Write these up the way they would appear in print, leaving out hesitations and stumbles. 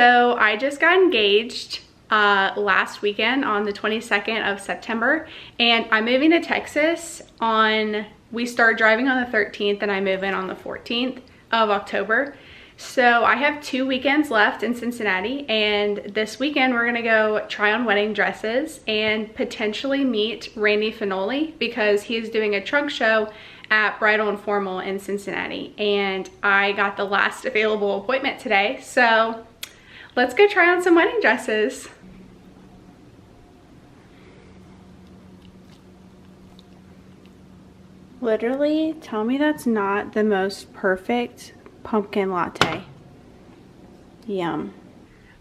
So I just got engaged last weekend on the 22nd of September, and I'm moving to Texas we start driving on the 13th and I move in on the 14th of October. So I have 2 weekends left in Cincinnati, and this weekend we're gonna go try on wedding dresses and potentially meet Randy Fanoli because he's doing a trunk show at Bridal and Formal in Cincinnati, and I got the last available appointment today. So let's go try on some wedding dresses. Literally, tell me that's not the most perfect pumpkin latte. Yum.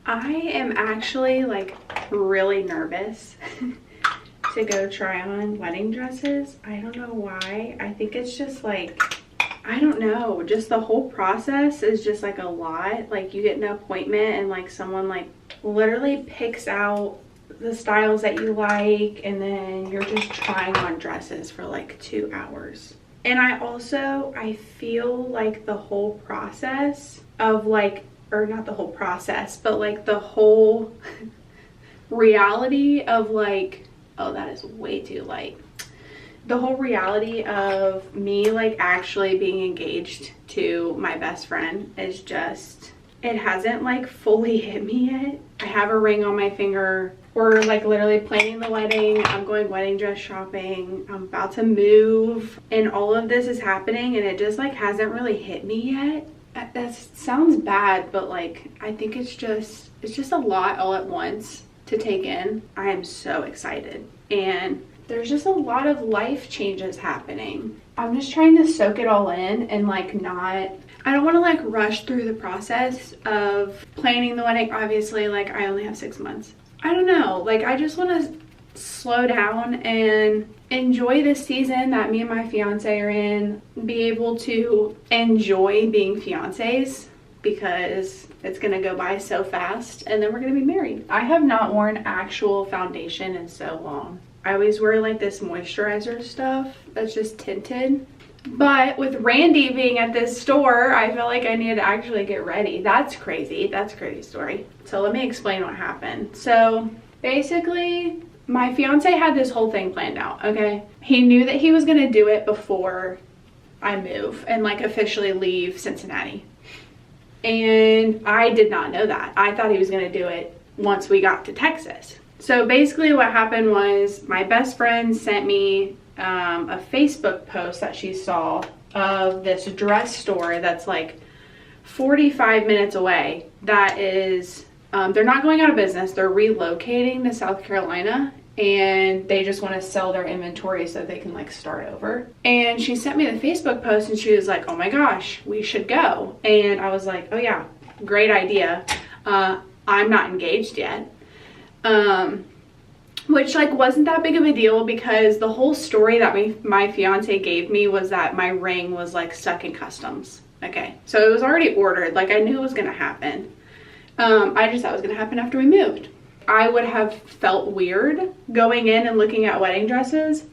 I am actually like really nervous to go try on wedding dresses. I don't know why. I think it's just like, I don't know, just the whole process is just like a lot. Like you get an appointment and like someone like literally picks out the styles that you like, and then you're just trying on dresses for like 2 hours. And I feel like the whole process of like, or not the whole process, but like the whole reality of like, oh, that is way too light. The whole reality of me like actually being engaged to my best friend is just, it hasn't like fully hit me yet. I have a ring on my finger. We're like literally planning the wedding. I'm going wedding dress shopping. I'm about to move, and all of this is happening, and it just like hasn't really hit me yet. That sounds bad, but like I think it's just a lot all at once to take in. I am so excited, and there's just a lot of life changes happening. I'm just trying to soak it all in and like I don't want to like rush through the process of planning the wedding. Obviously, like I only have 6 months. I don't know, like I just want to slow down and enjoy this season that me and my fiance are in, be able to enjoy being fiancés because it's gonna go by so fast, and then we're gonna be married. I have not worn actual foundation in so long. I always wear like this moisturizer stuff that's just tinted. But with Randy being at this store, I feel like I need to actually get ready. That's crazy. That's a crazy story. So let me explain what happened. So basically, my fiance had this whole thing planned out, okay? He knew that he was going to do it before I move and like officially leave Cincinnati. And I did not know that. I thought he was going to do it once we got to Texas. So basically what happened was my best friend sent me a Facebook post that she saw of this dress store that's like 45 minutes away. That is, they're not going out of business. They're relocating to South Carolina, and they just want to sell their inventory so they can like start over. And she sent me the Facebook post, and she was like, oh my gosh, we should go. And I was like, oh yeah, great idea. I'm not engaged yet. Which like wasn't that big of a deal because the whole story that my fiance gave me was that my ring was like stuck in customs. Okay, so it was already ordered. Like I knew it was gonna happen. I just thought it was gonna happen after we moved. I would have felt weird going in and looking at wedding dresses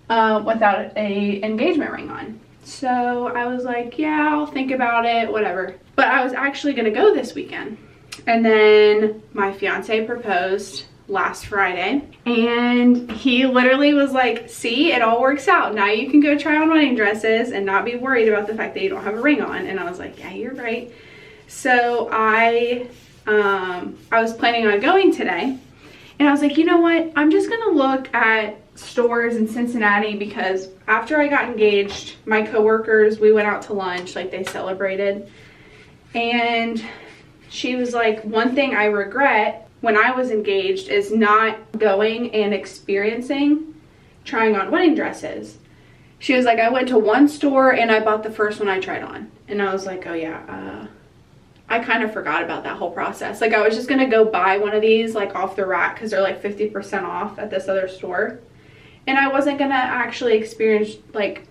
without a engagement ring on. So I was like, yeah, I'll think about it, whatever. But I was actually gonna go this weekend. And then my fiance proposed last Friday, and he literally was like, see, it all works out. Now you can go try on wedding dresses and not be worried about the fact that you don't have a ring on. And I was like, yeah, you're right. So I was planning on going today, and I was like, you know what, I'm just gonna look at stores in Cincinnati because after I got engaged, my coworkers, we went out to lunch, like they celebrated, and she was like, one thing I regret when I was engaged is not going and experiencing trying on wedding dresses. She was like, I went to one store and I bought the first one I tried on. And I was like, oh yeah, I kind of forgot about that whole process. Like I was just gonna go buy one of these like off the rack because they're like 50% off at this other store. And I wasn't gonna actually experience like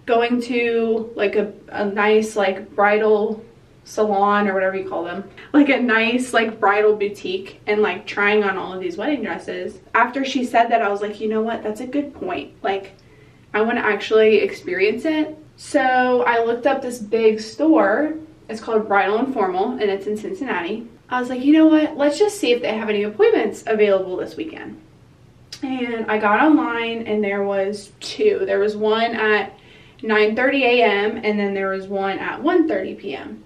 going to like a nice like bridal salon or whatever you call them, like a nice like bridal boutique, and like trying on all of these wedding dresses. After she said that, I was like, you know what, that's a good point. Like I want to actually experience it. So I looked up this big store. It's called Bridal and Formal, and it's in Cincinnati. I was like, you know what? Let's just see if they have any appointments available this weekend. And I got online and there was 2. There was one at 9:30 a.m. and then there was one at 1:30 p.m.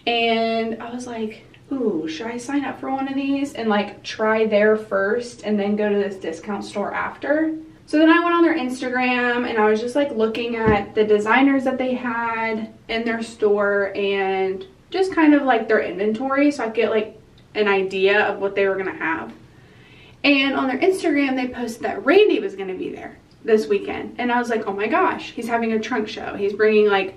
And I was like, ooh, should I sign up for one of these and like try there first and then go to this discount store after? So then I went on their Instagram and I was just like looking at the designers that they had in their store and just kind of like their inventory so I could get like an idea of what they were gonna have. And on their Instagram, they posted that Randy was gonna be there this weekend. And I was like, oh my gosh, he's having a trunk show. He's bringing like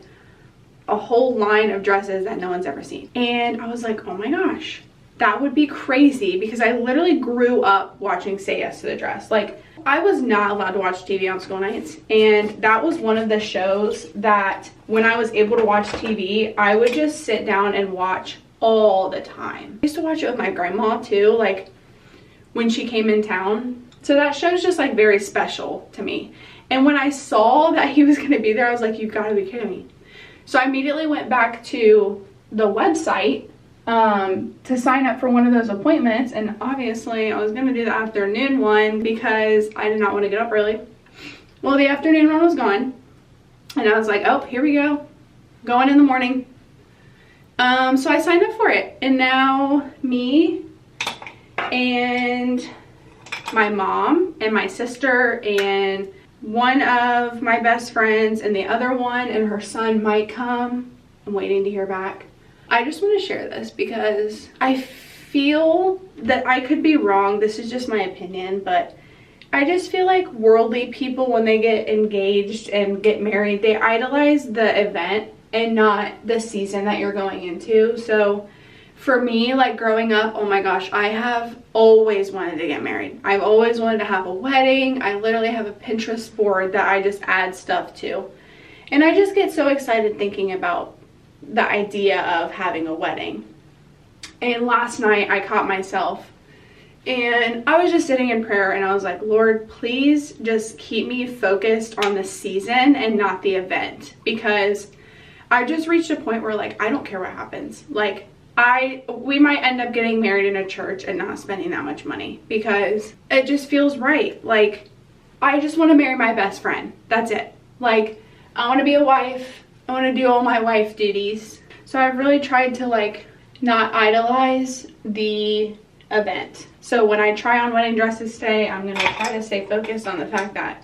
a whole line of dresses that no one's ever seen. And I was like, oh my gosh, that would be crazy because I literally grew up watching Say Yes to the Dress. Like, I was not allowed to watch TV on school nights, and that was one of the shows that when I was able to watch TV, I would just sit down and watch all the time. I used to watch it with my grandma too, like when she came in town. So that show's just like very special to me. And when I saw that he was gonna be there, I was like, you've gotta be kidding me. So I immediately went back to the website to sign up for one of those appointments, and obviously I was gonna do the afternoon one because I did not want to get up early. Well, the afternoon one was gone, and I was like, oh, here we go, going in the morning. So I signed up for it, and now me and my mom and my sister and one of my best friends and the other one and her son might come. I'm waiting to hear back. I just want to share this because I feel that I could be wrong. This is just my opinion, but I just feel like worldly people, when they get engaged and get married, they idolize the event and not the season that you're going into. So for me, like growing up, oh my gosh, I have always wanted to get married. I've always wanted to have a wedding. I literally have a Pinterest board that I just add stuff to. And I just get so excited thinking about the idea of having a wedding. And last night I caught myself and I was just sitting in prayer and I was like, Lord, please just keep me focused on the season and not the event, because I just reached a point where like I don't care what happens. Like we might end up getting married in a church and not spending that much money because it just feels right. Like I just want to marry my best friend. That's it. Like I want to be a wife. I want to do all my wife duties. So I've really tried to like not idolize the event. So when I try on wedding dresses today, I'm going to try to stay focused on the fact that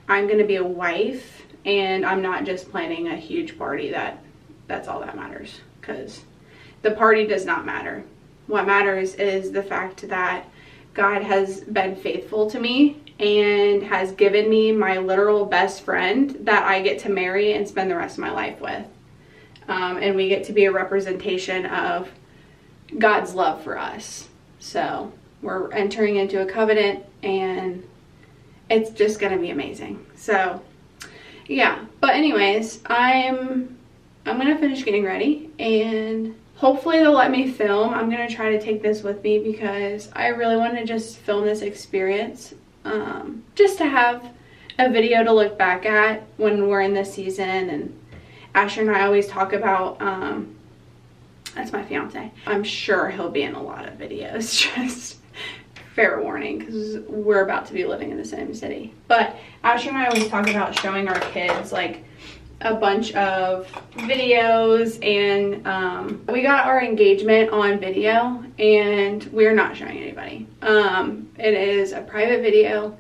I'm going to be a wife and I'm not just planning a huge party. That's all that matters, because the party does not matter. What matters is the fact that God has been faithful to me and has given me my literal best friend that I get to marry and spend the rest of my life with. And we get to be a representation of God's love for us. So we're entering into a covenant and it's just gonna be amazing. So yeah, but anyways, I'm gonna finish getting ready and hopefully they'll let me film. I'm gonna try to take this with me because I really want to just film this experience. Just to have a video to look back at when we're in this season. And Asher and I always talk about, that's my fiance. I'm sure he'll be in a lot of videos, just fair warning, because we're about to be living in the same city. But Asher and I always talk about showing our kids like a bunch of videos, and we got our engagement on video and we're not showing anybody. It is a private video.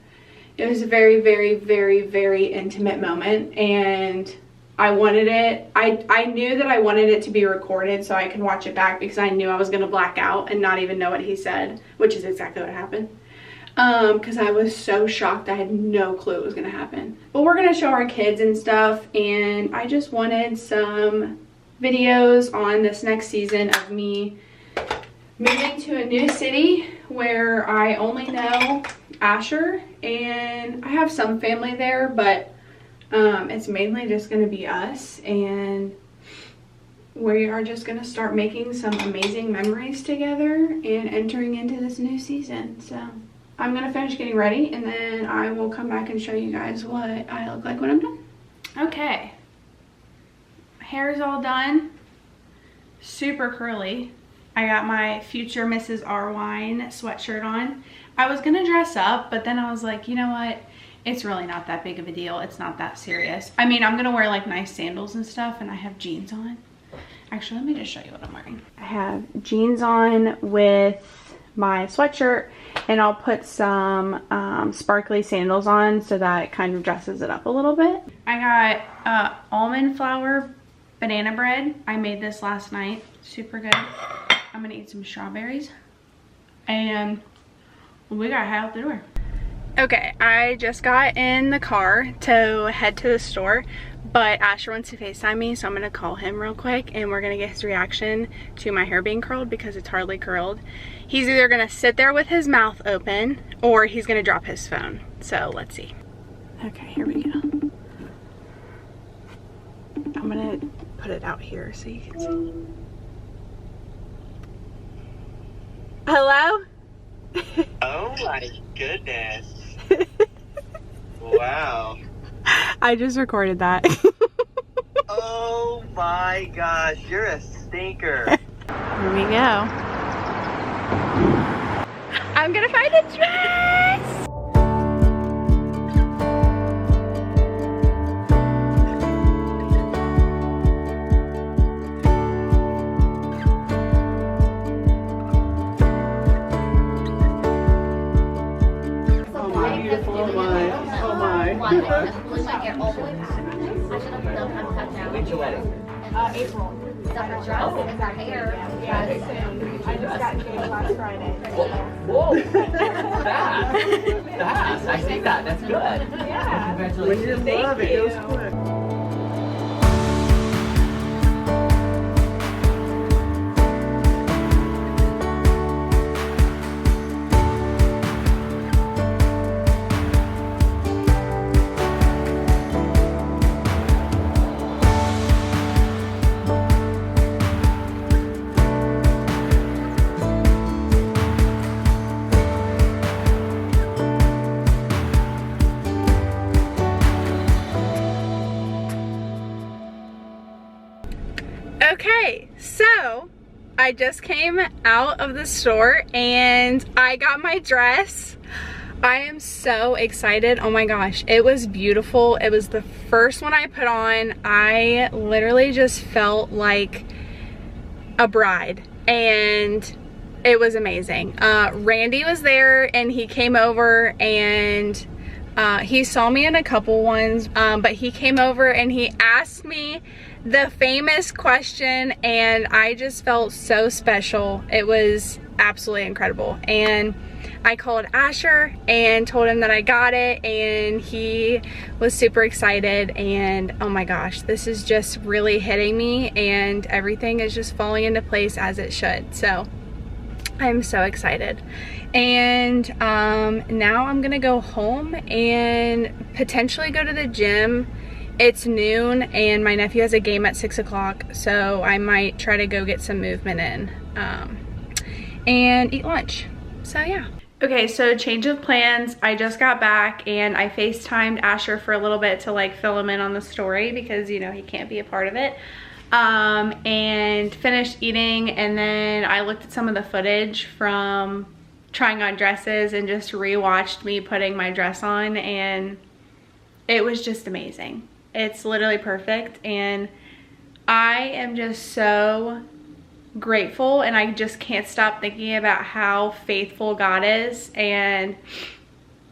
It was a very, very, very, very intimate moment, and I wanted it, I knew that I wanted it to be recorded so I could watch it back, because I knew I was going to black out and not even know what he said, which is exactly what happened. Because I was so shocked. I had no clue it was going to happen. But we're going to show our kids and stuff, and I just wanted some videos on this next season of me moving to a new city where I only know Asher, and I have some family there, but it's mainly just going to be us, and we are just going to start making some amazing memories together and entering into this new season. So I'm going to finish getting ready and then I will come back and show you guys what I look like when I'm done. Okay, hair is all done, super curly. I got my Future Mrs. R Wine sweatshirt on. I was gonna dress up, but then I was like, you know what? It's really not that big of a deal. It's not that serious. I mean, I'm gonna wear like nice sandals and stuff, and I have jeans on. Actually, let me just show you what I'm wearing. I have jeans on with my sweatshirt, and I'll put some sparkly sandals on so that it kind of dresses it up a little bit. I got almond flour banana bread. I made this last night. Super good. I'm gonna eat some strawberries, and we gotta head out the door. Okay, I just got in the car to head to the store, but Asher wants to FaceTime me, so I'm gonna call him real quick and we're gonna get his reaction to my hair being curled because it's hardly curled. He's either gonna sit there with his mouth open or he's gonna drop his phone. So let's see. Okay, here we go. I'm gonna put it out here so you can see. Hello? Oh my goodness. Wow. I just recorded that. Oh my gosh, you're a stinker. Here we go. I'm gonna find a dress! When's your wedding? April. Is that her dress? Oh. Is that hair? Yeah, soon. I just got engaged last Friday. Whoa, fast. Fast. I see that. That's good. Yeah. Congratulations. When you're in love, it goes quick. Okay, so I just came out of the store and I got my dress. I am so excited. Oh my gosh, it was beautiful. It was the first one I put on. I literally just felt like a bride and it was amazing. Randy was there and he came over and he saw me in a couple ones, but he came over and he asked me the famous question and I just felt so special. It was absolutely incredible. And I called Asher and told him that I got it and he was super excited, and oh my gosh, this is just really hitting me and everything is just falling into place as it should. So I'm so excited. And now I'm gonna go home and potentially go to the gym. It's noon and my nephew has a game at 6 o'clock, so I might try to go get some movement in and eat lunch. So yeah. Okay, so change of plans. I just got back and I FaceTimed Asher for a little bit to like fill him in on the story because, you know, he can't be a part of it. And finished eating, and then I looked at some of the footage from trying on dresses and just rewatched me putting my dress on, and it was just amazing. It's literally perfect, and I am just so grateful, and I just can't stop thinking about how faithful God is. And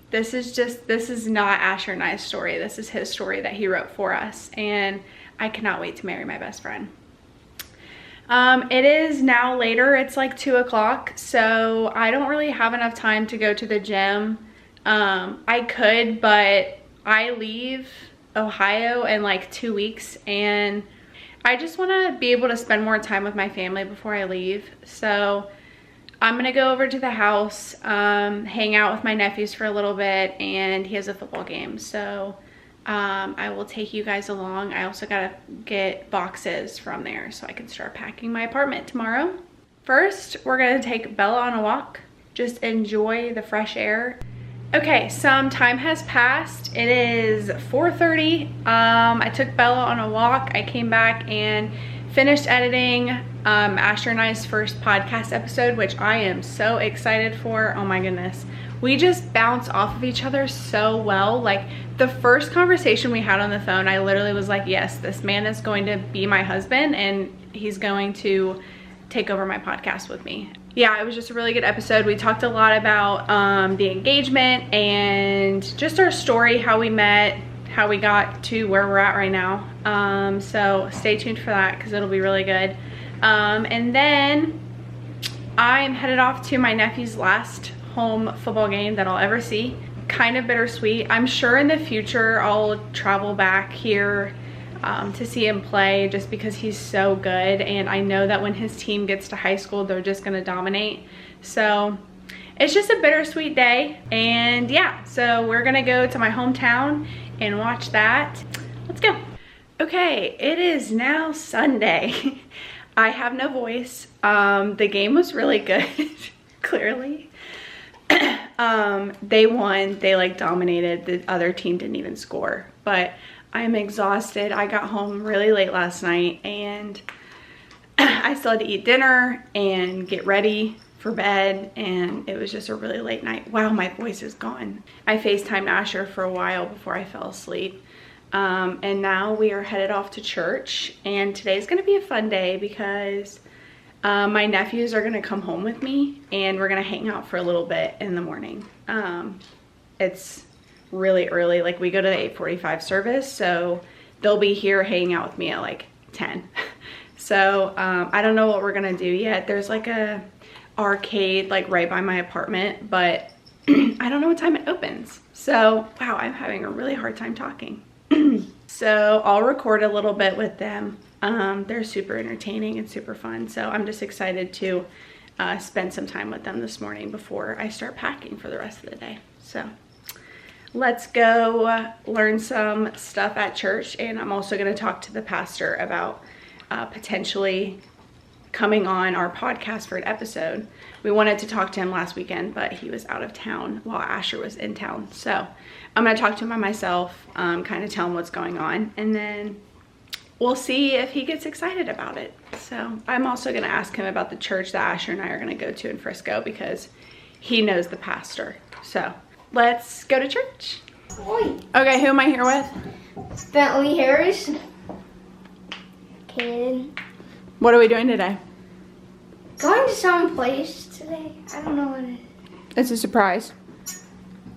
this is not Asher and I's story. This is his story that he wrote for us, and I cannot wait to marry my best friend. It is now later, it's like 2 o'clock, so I don't really have enough time to go to the gym. I could, but I leave Ohio in like 2 weeks and I just want to be able to spend more time with my family before I leave. So I'm gonna go over to the house, hang out with my nephews for a little bit, and he has a football game, so I will take you guys along. I also gotta get boxes from there so I can start packing my apartment tomorrow. First, we're gonna take Bella on a walk, just enjoy the fresh air. Okay, some time has passed. It is 4:30. I took Bella on a walk. I came back and finished editing. Asher and I's first podcast episode, which I am so excited for. Oh my goodness. We just bounce off of each other so well. Like the first conversation we had on the phone, I literally was like, yes, this man is going to be my husband and he's going to take over my podcast with me. Yeah, it was just a really good episode. We talked a lot about the engagement and just our story, how we met, how we got to where we're at right now. So stay tuned for that because it'll be really good. And then I'm headed off to my nephew's last home football game that I'll ever see. Kind of bittersweet. I'm sure in the future I'll travel back here to see him play just because he's so good, and I know that when his team gets to high school they're just gonna dominate. So it's just a bittersweet day, and yeah, so we're gonna go to my hometown and watch that. Let's go. Okay, it is now Sunday. I have no voice. The game was really good. Clearly they won. They like dominated. The other team didn't even score, but I'm exhausted. I got home really late last night and I still had to eat dinner and get ready for bed, and it was just a really late night. Wow, my voice is gone. I FaceTimed Asher for a while before I fell asleep. And now we are headed off to church, and today's gonna be a fun day because my nephews are gonna come home with me and we're gonna hang out for a little bit in the morning. It's really early, like we go to the 8:45 service, so they'll be here hanging out with me at like 10. So I don't know what we're gonna do yet. There's like a arcade like right by my apartment, but I don't know what time it opens. So wow, I'm having a really hard time talking. So I'll record a little bit with them. They're super entertaining and super fun, so I'm just excited to spend some time with them this morning before I start packing for the rest of the day. So let's go learn some stuff at church, and I'm also going to talk to the pastor about potentially coming on our podcast for an episode. We wanted to talk to him last weekend, but he was out of town while Asher was in town. So I'm going to talk to him by myself, kind of tell him what's going on, and then we'll see if he gets excited about it. So I'm also going to ask him about the church that Asher and I are going to go to in Frisco because he knows the pastor. So let's go to church. Oi. Okay, who am I here with? Fanoli Harris. Kaden. What are we doing today? Going to some place today. I don't know what it is. It's a surprise.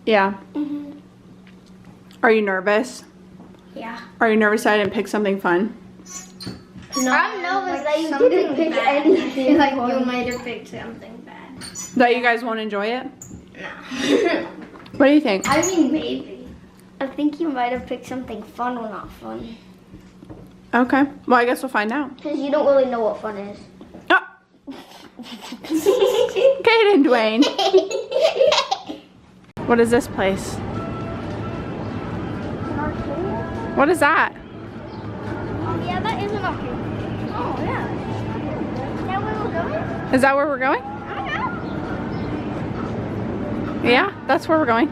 Yeah. Mm-hmm. Are you nervous? Yeah. Are you nervous that I didn't pick something fun? No, I'm nervous that you didn't pick anything. Like you might have picked something bad. That you guys won't enjoy it? No. What do you think? I mean, maybe. I think you might have picked something fun or not fun. Okay. Well, I guess we'll find out. Because you don't really know what fun is. Oh. Kaden, Dwayne. What is this place? An arcade? What is that? Yeah, that is an arcade. Oh, yeah. Is that where we're going? Is that where we're going? I don't know. Yeah, that's where we're going.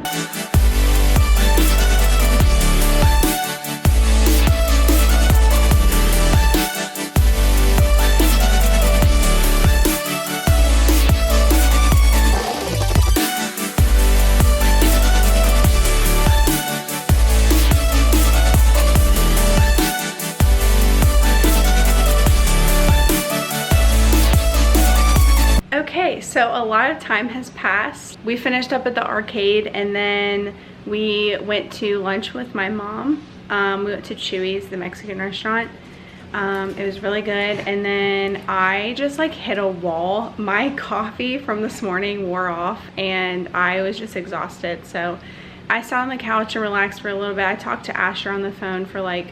Okay, so a lot of time has passed. We finished up at the arcade and then we went to lunch with my mom. We went to Chewy's, the Mexican restaurant. It was really good, and then I just like hit a wall. My coffee from this morning wore off and I was just exhausted, so I sat on the couch and relaxed for a little bit. I talked to Asher on the phone for like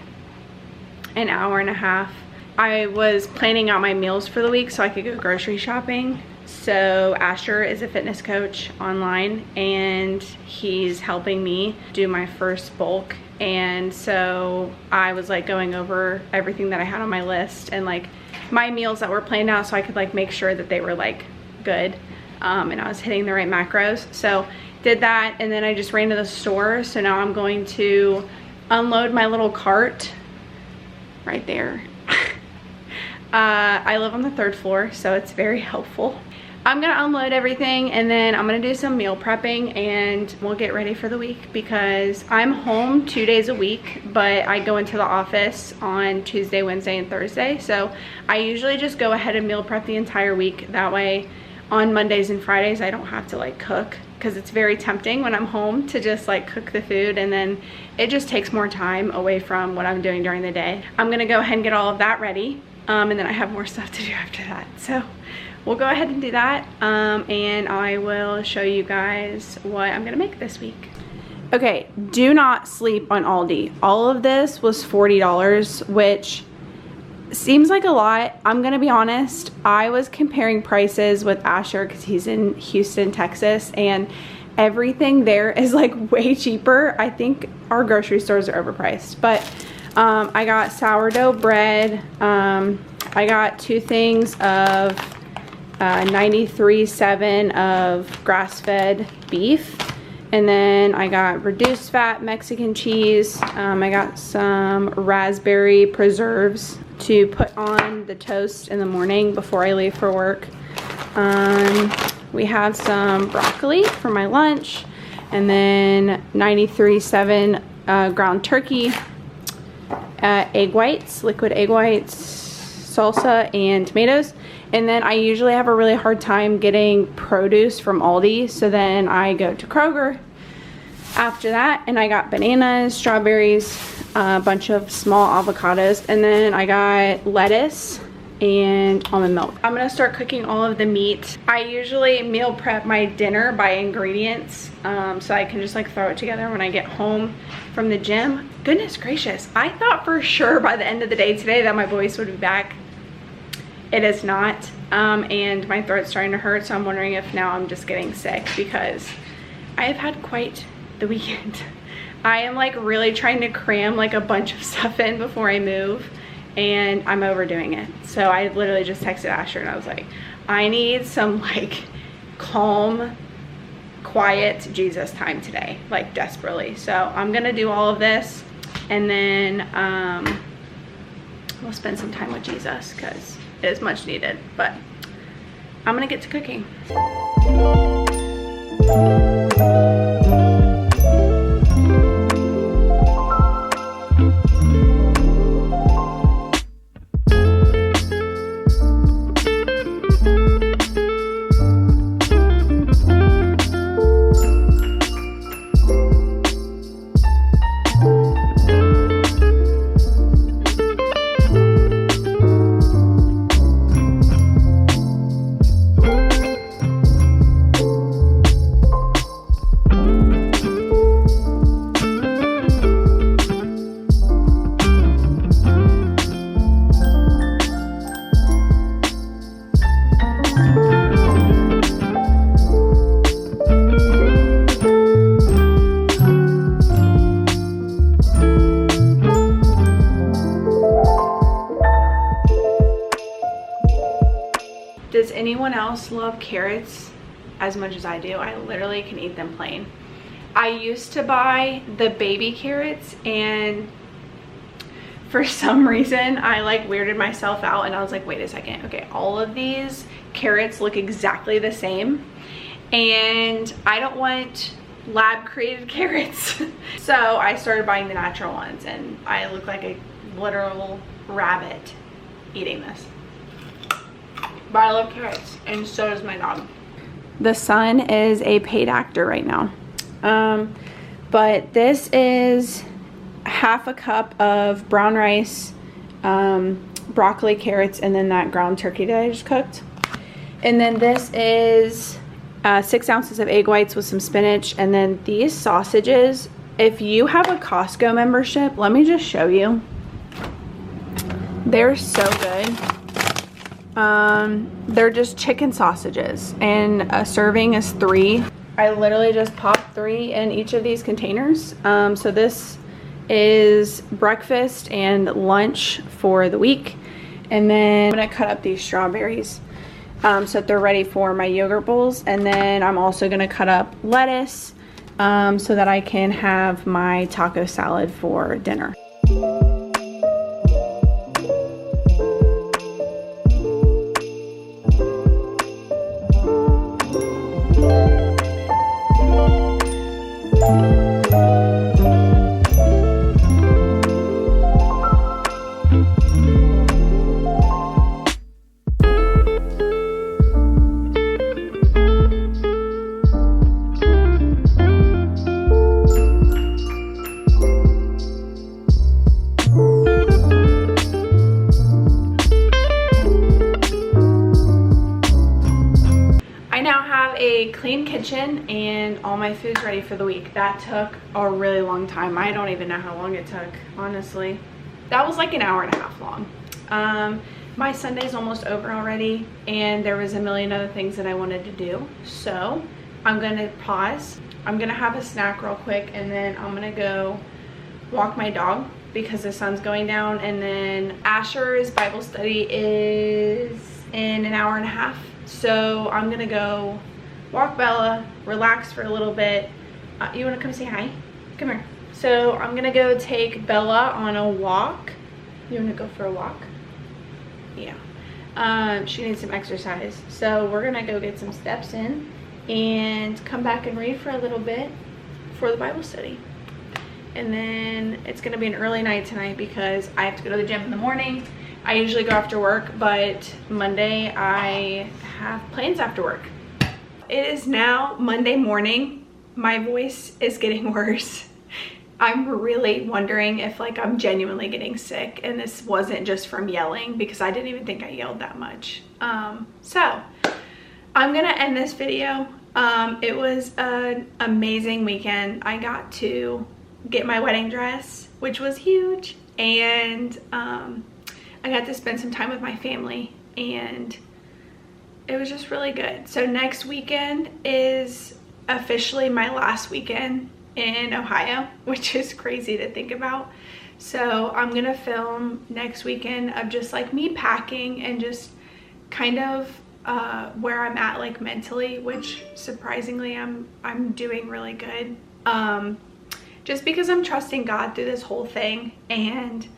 an hour and a half. I was planning out my meals for the week so I could go grocery shopping. So Asher is a fitness coach online and he's helping me do my first bulk, and so I was like going over everything that I had on my list and like my meals that were planned out so I could like make sure that they were like good, and I was hitting the right macros. So did that, and then I just ran to the store. So now I'm going to unload my little cart right there. I live on the 3rd floor, so it's very helpful. I'm gonna unload everything and then I'm gonna do some meal prepping and we'll get ready for the week because I'm home 2 days a week, but I go into the office on Tuesday, Wednesday, and Thursday. So I usually just go ahead and meal prep the entire week. That way on Mondays and Fridays, I don't have to like cook because it's very tempting when I'm home to just like cook the food and then it just takes more time away from what I'm doing during the day. I'm gonna go ahead and get all of that ready and then I have more stuff to do after that. So we'll go ahead and do that and I will show you guys what I'm gonna make this week. Okay, do not sleep on Aldi. All of this was $40, which seems like a lot. I'm gonna be honest, I was comparing prices with Asher because he's in Houston, Texas, and everything there is like way cheaper. I think our grocery stores are overpriced, but I got sourdough bread. I got 2 things of 93.7 of grass-fed beef, and then I got reduced fat Mexican cheese. I got some raspberry preserves to put on the toast in the morning before I leave for work. We have some broccoli for my lunch, and then 93.7 ground turkey, egg whites, liquid egg whites, salsa, and tomatoes. And then I usually have a really hard time getting produce from Aldi, so then I go to Kroger after that, and I got bananas, strawberries, a bunch of small avocados, and then I got lettuce and almond milk. I'm gonna start cooking all of the meat. I usually meal prep my dinner by ingredients, so I can just like throw it together when I get home from the gym. Goodness gracious, I thought for sure by the end of the day today that my voice would be back. It is not, and my throat's starting to hurt, so I'm wondering if now I'm just getting sick because I have had quite the weekend. I am like really trying to cram like a bunch of stuff in before I move, and I'm overdoing it. So I literally just texted Asher and I was like, I need some like calm, quiet Jesus time today, like desperately. So I'm gonna do all of this and then we'll spend some time with Jesus because it is much needed. But I'm gonna get to cooking. Does anyone else love carrots as much as I do? I literally can eat them plain. I used to buy the baby carrots, and for some reason I like weirded myself out and I was like, wait a second, okay, all of these carrots look exactly the same and I don't want lab created carrots. So I started buying the natural ones and I look like a literal rabbit eating this. But I love carrots, and so does my dog. The son is a paid actor right now. But this is half a cup of brown rice, broccoli, carrots, and then that ground turkey that I just cooked. And then this is 6 ounces of egg whites with some spinach. And then these sausages, if you have a Costco membership, let me just show you. They're so good. They're just chicken sausages, and a serving is 3. I literally just popped 3 in each of these containers. So this is breakfast and lunch for the week. And then I'm gonna cut up these strawberries so that they're ready for my yogurt bowls. And then I'm also gonna cut up lettuce so that I can have my taco salad for dinner. clean kitchen and all my food's ready for the week. That took a really long time. I don't even know how long it took, honestly. That was like an hour and a half long. My Sunday's almost over already, and there was a million other things that I wanted to do. So I'm gonna pause. I'm gonna have a snack real quick, and then I'm gonna go walk my dog because the sun's going down, and then Asher's Bible study is in an hour and a half. So I'm gonna go walk Bella, relax for a little bit. You wanna come say hi? Come here. So I'm gonna go take Bella on a walk. You wanna go for a walk? Yeah. She needs some exercise. So we're gonna go get some steps in and come back and read for a little bit for the Bible study. And then it's gonna be an early night tonight because I have to go to the gym in the morning. I usually go after work, but Monday I have plans after work. It is now Monday morning. My voice is getting worse. I'm really wondering if like I'm genuinely getting sick and this wasn't just from yelling, because I didn't even think I yelled that much. So I'm gonna end this video. It was an amazing weekend. I got to get my wedding dress, which was huge, and I got to spend some time with my family, and it was just really good. So next weekend is officially my last weekend in Ohio, which is crazy to think about. So I'm gonna film next weekend of just like me packing and just kind of where I'm at like mentally, which surprisingly I'm doing really good. Just because I'm trusting God through this whole thing, and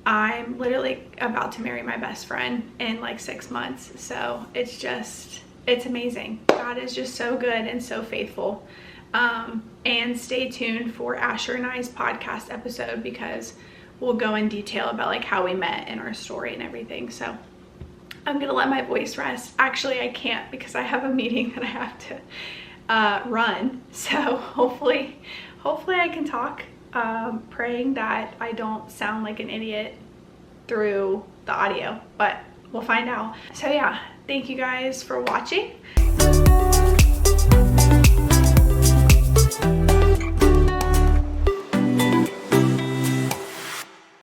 I'm literally about to marry my best friend in like 6 months. So it's amazing. God is just so good and so faithful. And stay tuned for Asher and I's podcast episode, because we'll go in detail about like how we met and our story and everything. So I'm gonna let my voice rest. Actually, I can't because I have a meeting that I have to run. So hopefully I can talk, praying that I don't sound like an idiot through the audio, but we'll find out. So yeah, thank you guys for watching.